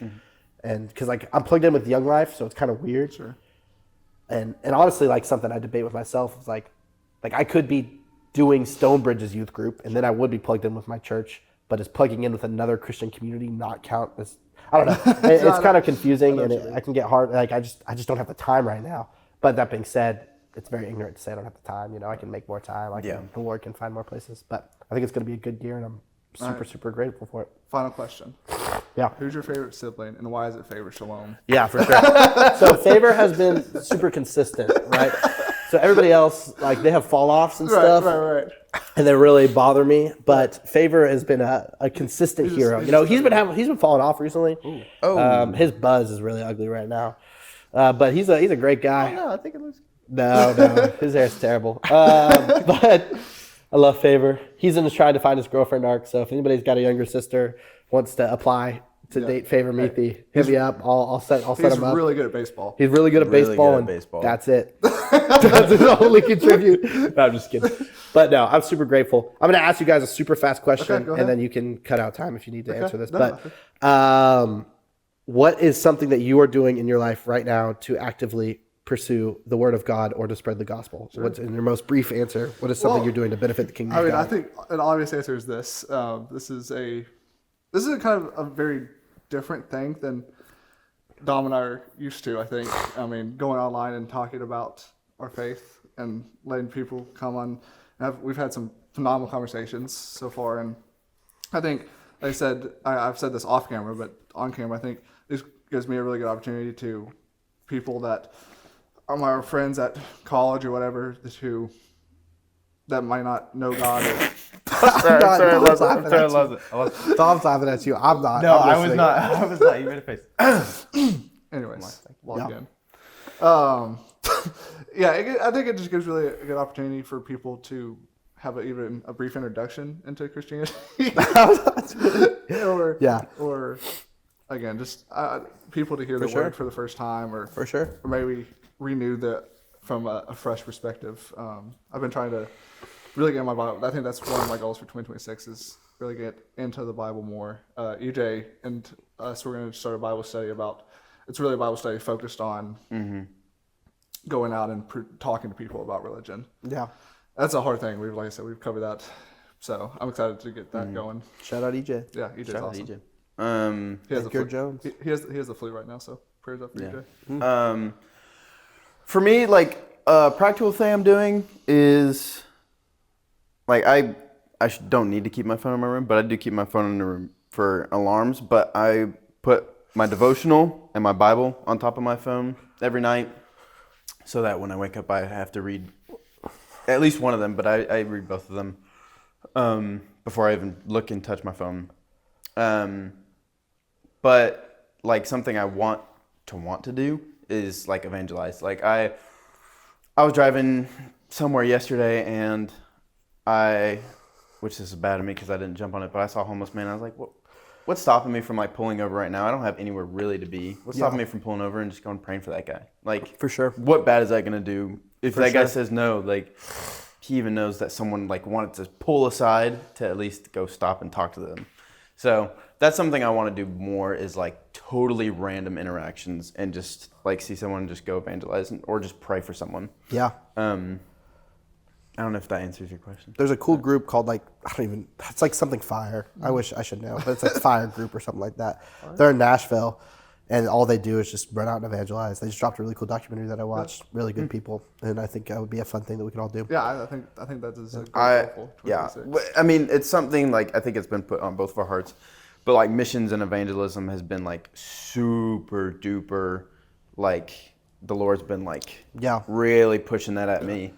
And because I'm plugged in with Young Life, so it's kind of weird. Sure. And honestly, something I debate with myself is like I could be doing Stonebridge's youth group, and then I would be plugged in with my church, but is plugging in with another Christian community not count as, I don't know. It's kind of confusing, and it can get hard. I just don't have the time right now. But that being said, it's very ignorant to say I don't have the time. I can make more time. The Lord can find more places. But I think it's going to be a good year, and I'm super grateful for it. Final question. Yeah. Who's your favorite sibling, and why is it Favor Shalom? Yeah, for sure. So Favor has been super consistent, right? So everybody else, they have fall-offs and stuff. Right. And they really bother me. But Favor has been a consistent hero. He's been falling off recently. His buzz is really ugly right now. But he's a great guy. No, I think it looks. No, his hair's terrible. But I love Favor. He's trying to find his girlfriend arc. So if anybody's got a younger sister wants to apply to date Favor Miethe, hit me up. I'll set He's him up. really good at baseball. He's really good at Really baseball, good at and baseball. that's it. Doesn't only contribute. No, I'm just kidding. But no, I'm super grateful. I'm going to ask you guys a super fast question, Okay, go and ahead. then you can cut out time if you need to answer this. No, But what is something that you are doing in your life right now to actively pursue the word of God or to spread the gospel? What's in your most brief answer? What is something Well, you're doing to benefit the kingdom I mean, of God? I think an obvious answer is this. This is a kind of a very different thing than Dom and I are used to, I think. I mean, going online and talking about our faith and letting people come on. We've had some phenomenal conversations so far, and I think, like I said, I've said this off camera, but on camera, I think this gives me a really good opportunity to people that are my friends at college or whatever, that might not know God. Sarah loves it. Sarah loves it. I love it. Tom's laughing at you. I'm not. No, I'm I was listening. not. I was not. You made a face. Anyways, log Yeah. in. I think it just gives really a good opportunity for people to have even a brief introduction into Christianity, or again, just people to hear the sure. word for the first time, or For sure. or maybe renew from a fresh perspective. I've been trying to really get in my Bible. I think that's one of my goals for 2026 is really get into the Bible more. EJ and us, we're going to start a Bible study it's really a Bible study focused on going out and talking to people about religion. Yeah. That's a hard thing. Like I said, we've covered that. So I'm excited to get that going. Shout out EJ. Yeah, EJ's Shout out awesome. EJ. He has the Edgar flu. Jones. He has the flu right now, so prayers up for Yeah. EJ. For me, like a practical thing I'm doing is like I don't need to keep my phone in my room, but I do keep my phone in the room for alarms. But I put my devotional and my Bible on top of my phone every night, so that when I wake up, I have to read at least one of them. But I read both of them before I even look and touch my phone. But like something I want to do is like evangelize. Like I was driving somewhere yesterday and which is bad of me because I didn't jump on it, but I saw a homeless man. I was like, what's stopping me from like pulling over right now? I don't have anywhere really to be. What's stopping me from pulling over and just going praying for that guy? Like For sure. what bad is that gonna do? If For that guy sure. says no, like he even knows that someone like wanted to pull aside to at least go stop and talk to them. So that's something I want to do more is like totally random interactions and just like see someone and just go evangelize or just pray for someone. Yeah. I don't know if that answers your question. There's a cool group called it's like something Fire. I wish I should know, but it's like Fire Group or something like that. They're in Nashville, and all they do is just run out and evangelize. They just dropped a really cool documentary that I watched. Really good people, and I think that would be a fun thing that we could all do. Yeah, I think that is a great goal for 2026. I mean, it's something like I think it's been put on both of our hearts, but like missions and evangelism has been like super duper, like the Lord's been like really pushing that at me,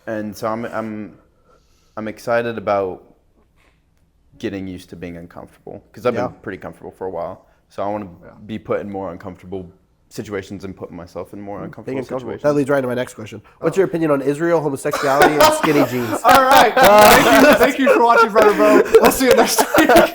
and so I'm excited about getting used to being uncomfortable because I've been pretty comfortable for a while, so I want to be put in more uncomfortable situations and putting myself in more uncomfortable situations. That leads right into my next question. What's your opinion on Israel, homosexuality, and skinny jeans? All right. Thank you for watching, Brother Bo. We'll see you next week.